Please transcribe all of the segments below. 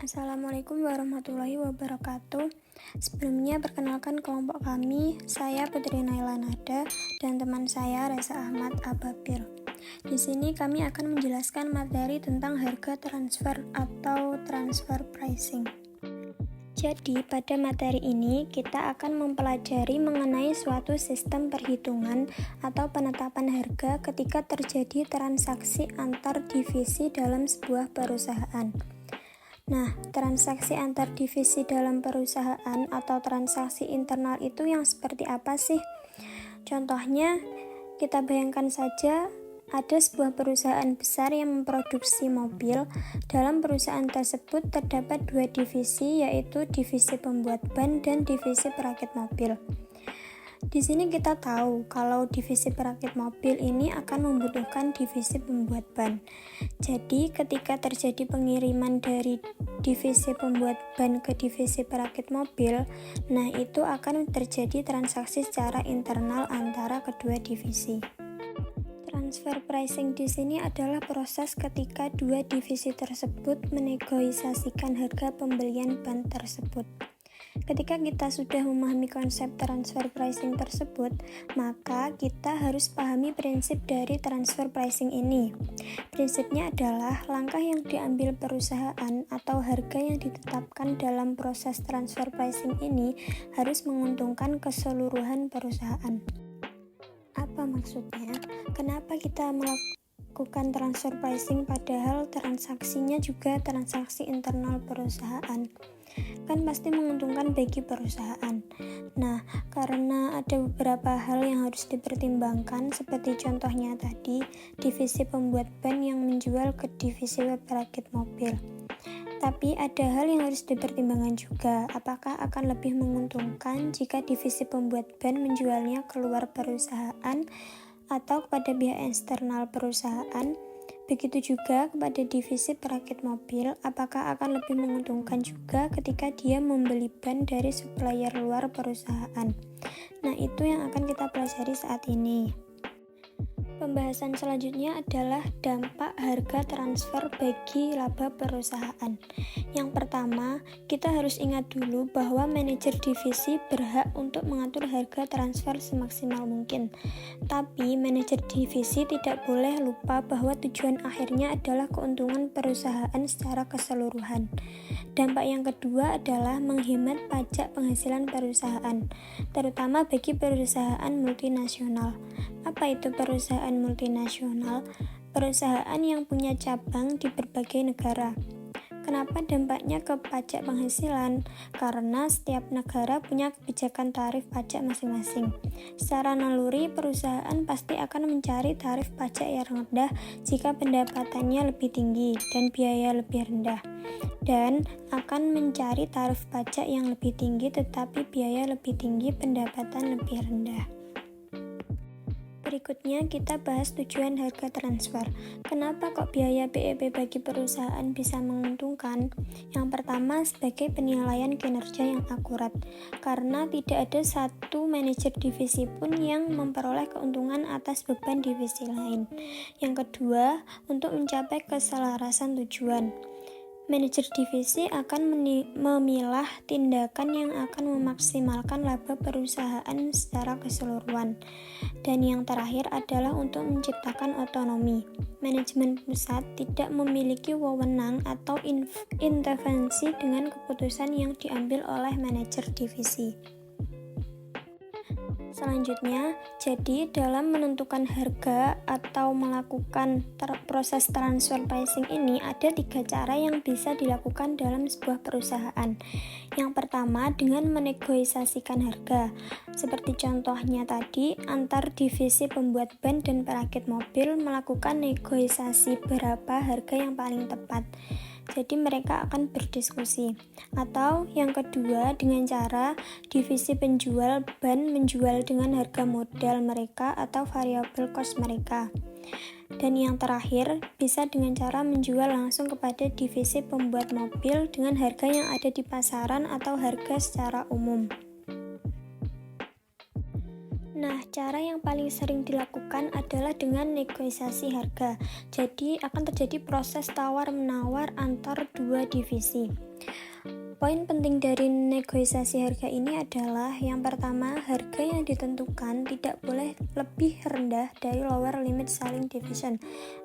Assalamualaikum warahmatullahi wabarakatuh. Sebelumnya perkenalkan kelompok kami, saya Putri Naila Nada dan teman saya Reza Ahmad Ababir. Di sini kami akan menjelaskan materi tentang harga transfer atau transfer pricing. Jadi, pada materi ini kita akan mempelajari mengenai suatu sistem perhitungan atau penetapan harga ketika terjadi transaksi antar divisi dalam sebuah perusahaan. Nah, transaksi antar divisi dalam perusahaan atau transaksi internal itu yang seperti apa sih? Contohnya, kita bayangkan saja ada sebuah perusahaan besar yang memproduksi mobil. Dalam perusahaan tersebut terdapat dua divisi, yaitu divisi pembuat ban dan divisi perakit mobil. Di sini kita tahu kalau divisi perakit mobil ini akan membutuhkan divisi pembuat ban. Jadi ketika terjadi pengiriman dari divisi pembuat ban ke divisi perakit mobil, nah itu akan terjadi transaksi secara internal antara kedua divisi. Transfer pricing di sini adalah proses ketika dua divisi tersebut menegosiasikan harga pembelian ban tersebut. Ketika kita sudah memahami konsep transfer pricing tersebut, maka kita harus pahami prinsip dari transfer pricing ini. Prinsipnya adalah langkah yang diambil perusahaan atau harga yang ditetapkan dalam proses transfer pricing ini harus menguntungkan keseluruhan perusahaan. Apa maksudnya? Kenapa kita melakukan transfer pricing padahal transaksinya juga transaksi internal perusahaan? Kan pasti menguntungkan bagi perusahaan. Nah, karena ada beberapa hal yang harus dipertimbangkan, seperti contohnya tadi, divisi pembuat ban yang menjual ke divisi perakit mobil. Tapi ada hal yang harus dipertimbangkan juga, apakah akan lebih menguntungkan jika divisi pembuat ban menjualnya keluar perusahaan atau kepada pihak eksternal perusahaan. Begitu juga kepada divisi perakit mobil, apakah akan lebih menguntungkan juga ketika dia membeli ban dari supplier luar perusahaan. Nah, itu yang akan kita pelajari saat ini. Pembahasan selanjutnya adalah dampak harga transfer bagi laba perusahaan. Yang pertama, kita harus ingat dulu bahwa manajer divisi berhak untuk mengatur harga transfer semaksimal mungkin. Tapi, manajer divisi tidak boleh lupa bahwa tujuan akhirnya adalah keuntungan perusahaan secara keseluruhan. Dampak yang kedua adalah menghemat pajak penghasilan perusahaan, terutama bagi perusahaan multinasional. Apa itu perusahaan multinasional? Perusahaan yang punya cabang di berbagai negara. Kenapa dampaknya ke pajak penghasilan? Karena setiap negara punya kebijakan tarif pajak masing-masing. Secara naluri, perusahaan pasti akan mencari tarif pajak yang rendah jika pendapatannya lebih tinggi dan biaya lebih rendah, dan akan mencari tarif pajak yang lebih tinggi tetapi biaya lebih tinggi, pendapatan lebih rendah. Berikutnya kita bahas tujuan harga transfer. Kenapa kok biaya BEP bagi perusahaan bisa menguntungkan? Yang pertama, sebagai penilaian kinerja yang akurat, karena tidak ada satu manajer divisi pun yang memperoleh keuntungan atas beban divisi lain. Yang kedua, untuk mencapai keselarasan tujuan. Manajer divisi akan memilah tindakan yang akan memaksimalkan laba perusahaan secara keseluruhan. Dan yang terakhir adalah untuk menciptakan otonomi. Manajemen pusat tidak memiliki wewenang atau intervensi dengan keputusan yang diambil oleh manajer divisi. Selanjutnya, jadi dalam menentukan harga atau melakukan proses transfer pricing ini ada 3 cara yang bisa dilakukan dalam sebuah perusahaan. Yang pertama, dengan menegosiasikan harga. Seperti contohnya tadi, antar divisi pembuat ban dan perakit mobil melakukan negosiasi berapa harga yang paling tepat. Jadi mereka akan berdiskusi. Atau yang kedua, dengan cara divisi penjual ban menjual dengan harga modal mereka atau variable cost mereka. Dan yang terakhir, bisa dengan cara menjual langsung kepada divisi pembuat mobil dengan harga yang ada di pasaran atau harga secara umum. Nah, cara yang paling sering dilakukan adalah dengan negosiasi harga. Jadi, akan terjadi proses tawar-menawar antar dua divisi. Poin penting dari negosiasi harga ini adalah yang pertama, harga yang ditentukan tidak boleh lebih rendah dari lower limit selling division,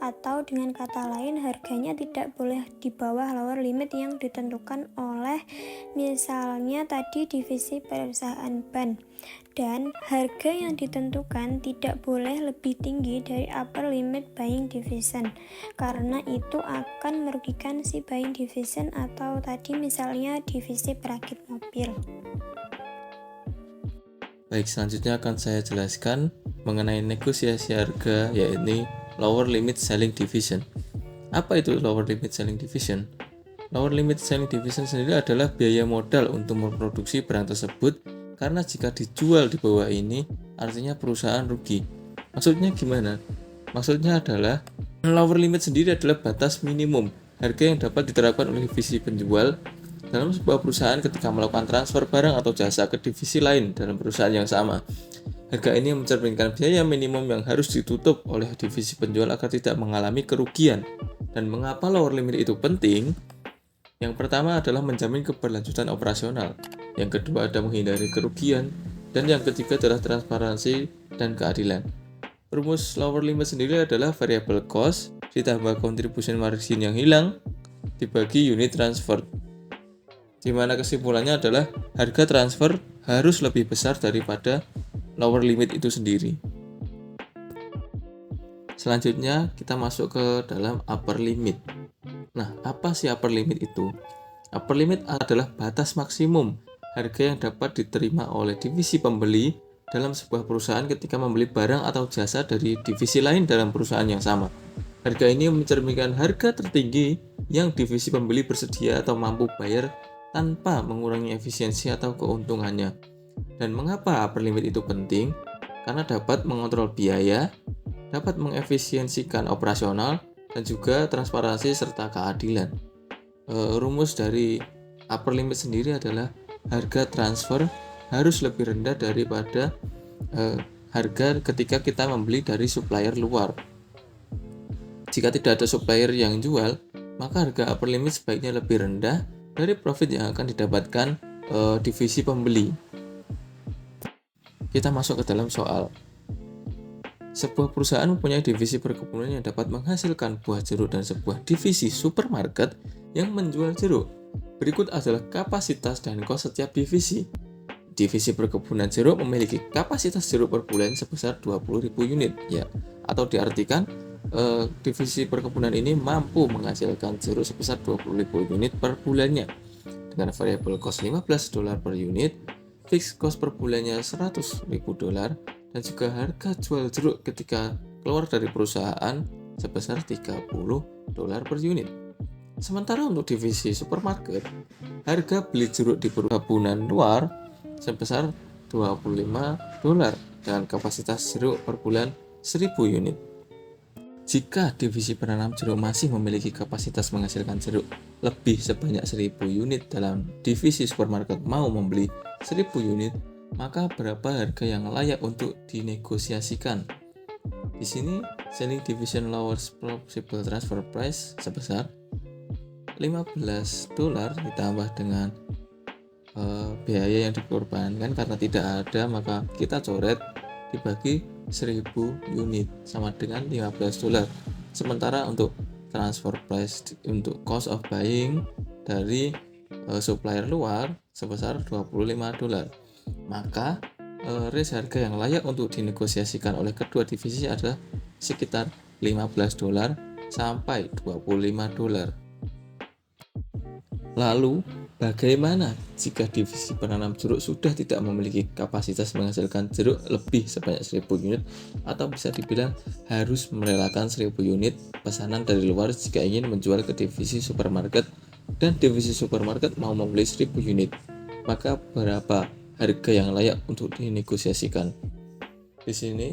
atau dengan kata lain harganya tidak boleh di bawah lower limit yang ditentukan oleh misalnya tadi divisi perusahaan ban. Dan harga yang ditentukan tidak boleh lebih tinggi dari upper limit buying division, karena itu akan merugikan si buying division atau tadi misalnya divisi perakit mobil. Baik, selanjutnya akan saya jelaskan mengenai negosiasi harga, yaitu lower limit selling division. Apa itu lower limit selling division? Lower limit selling division sendiri adalah biaya modal untuk memproduksi barang tersebut, karena jika dijual di bawah ini artinya perusahaan rugi. Maksudnya gimana? Maksudnya adalah lower limit sendiri adalah batas minimum harga yang dapat diterapkan oleh divisi penjual dalam sebuah perusahaan ketika melakukan transfer barang atau jasa ke divisi lain dalam perusahaan yang sama. Harga ini mencerminkan biaya minimum yang harus ditutup oleh divisi penjual agar tidak mengalami kerugian. Dan mengapa lower limit itu penting? Yang pertama adalah menjamin keberlanjutan operasional, yang kedua adalah menghindari kerugian, dan yang ketiga adalah transparansi dan keadilan. Rumus lower limit sendiri adalah variable cost ditambah contribution margin yang hilang dibagi unit transfer, di mana kesimpulannya adalah harga transfer harus lebih besar daripada lower limit itu sendiri. Selanjutnya kita masuk ke dalam upper limit. Nah, apa sih upper limit itu? Upper limit adalah batas maksimum harga yang dapat diterima oleh divisi pembeli dalam sebuah perusahaan ketika membeli barang atau jasa dari divisi lain dalam perusahaan yang sama. Harga ini mencerminkan harga tertinggi yang divisi pembeli bersedia atau mampu bayar tanpa mengurangi efisiensi atau keuntungannya. Dan mengapa upper limit itu penting? Karena dapat mengontrol biaya, dapat mengefisiensikan operasional, dan juga transparansi serta keadilan. Rumus dari upper limit sendiri adalah harga transfer harus lebih rendah daripada harga ketika kita membeli dari supplier luar. Jika tidak ada supplier yang jual, maka harga upper limit sebaiknya lebih rendah dari profit yang akan didapatkan divisi pembeli. Kita masuk ke dalam soal. Sebuah perusahaan mempunyai divisi perkebunan yang dapat menghasilkan buah jeruk dan sebuah divisi supermarket yang menjual jeruk. Berikut adalah kapasitas dan kos setiap divisi. Divisi perkebunan jeruk memiliki kapasitas jeruk per bulan sebesar 20.000 unit, ya. Atau diartikan divisi perkebunan ini mampu menghasilkan jeruk sebesar 20.000 unit per bulannya. Dengan variable cost $15 per unit, fixed cost per bulannya $100.000, dan juga harga jual jeruk ketika keluar dari perusahaan sebesar $30 per unit. Sementara untuk divisi supermarket, harga beli jeruk di perkebunan luar sebesar $25 dengan kapasitas jeruk per bulan 1.000 unit. Jika divisi penanam jeruk masih memiliki kapasitas menghasilkan jeruk lebih sebanyak 1.000 unit dalam divisi supermarket mau membeli 1.000 unit, maka berapa harga yang layak untuk dinegosiasikan? Di sini selling division lowers possible transfer price sebesar $15 ditambah dengan biaya yang dikorbankan karena tidak ada, maka kita coret dibagi 1.000 unit sama dengan $15. Sementara untuk transfer price untuk cost of buying dari supplier luar sebesar $25. Maka range harga yang layak untuk dinegosiasikan oleh kedua divisi adalah sekitar $15 sampai $25. Lalu, bagaimana jika divisi penanam jeruk sudah tidak memiliki kapasitas menghasilkan jeruk lebih sebanyak 1.000 unit, atau bisa dibilang harus merelakan 1.000 unit pesanan dari luar jika ingin menjual ke divisi supermarket, dan divisi supermarket mau membeli 1.000 unit? Maka berapa harga yang layak untuk dinegosiasikan? Di sini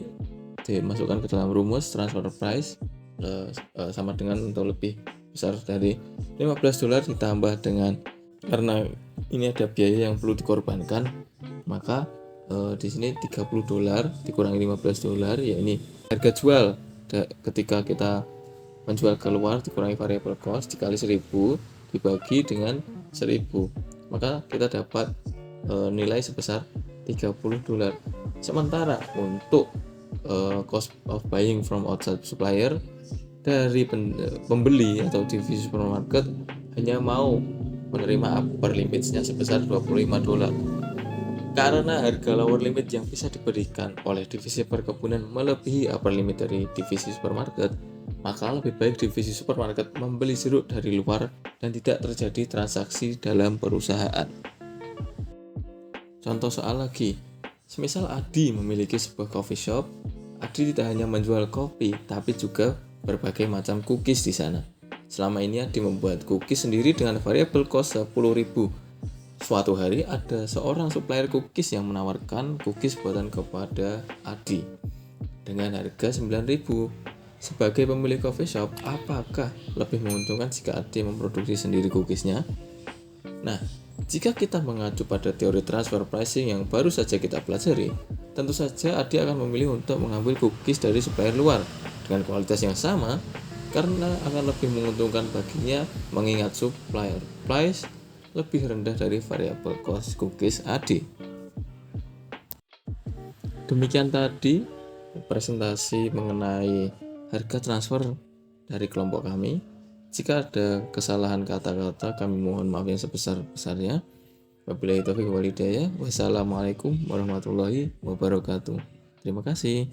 dimasukkan ke dalam rumus transfer price sama dengan atau lebih besar dari $15 ditambah dengan, karena ini ada biaya yang perlu dikorbankan, maka di sini $30 dikurangi $15, ya ini harga jual. Ketika kita menjual keluar dikurangi variable cost dikali 1000 dibagi dengan 1000, maka kita dapat nilai sebesar $30. Sementara untuk cost of buying from outside supplier dari pembeli atau divisi supermarket hanya mau menerima upper limitnya sebesar $25. Karena harga lower limit yang bisa diberikan oleh divisi perkebunan melebihi upper limit dari divisi supermarket, maka lebih baik divisi supermarket membeli jeruk dari luar dan tidak terjadi transaksi dalam perusahaan. Contoh soal lagi, semisal Adi memiliki sebuah coffee shop, Adi tidak hanya menjual kopi, tapi juga berbagai macam cookies di sana. Selama ini Adi membuat cookies sendiri dengan variable cost 10.000. Suatu hari ada seorang supplier cookies yang menawarkan cookies buatan kepada Adi dengan harga 9.000. Sebagai pemilik coffee shop, apakah lebih menguntungkan jika Adi memproduksi sendiri cookiesnya? Nah, jika kita mengacu pada teori transfer pricing yang baru saja kita pelajari, tentu saja Adi akan memilih untuk mengambil cookies dari supplier luar dengan kualitas yang sama karena akan lebih menguntungkan baginya mengingat supplier price lebih rendah dari variable cost cookies Adi. Demikian tadi presentasi mengenai harga transfer dari kelompok kami. Jika ada kesalahan kata-kata, kami mohon maaf yang sebesar-besarnya. Wabillahi taufiq wal hidayah. Wassalamualaikum warahmatullahi wabarakatuh. Terima kasih.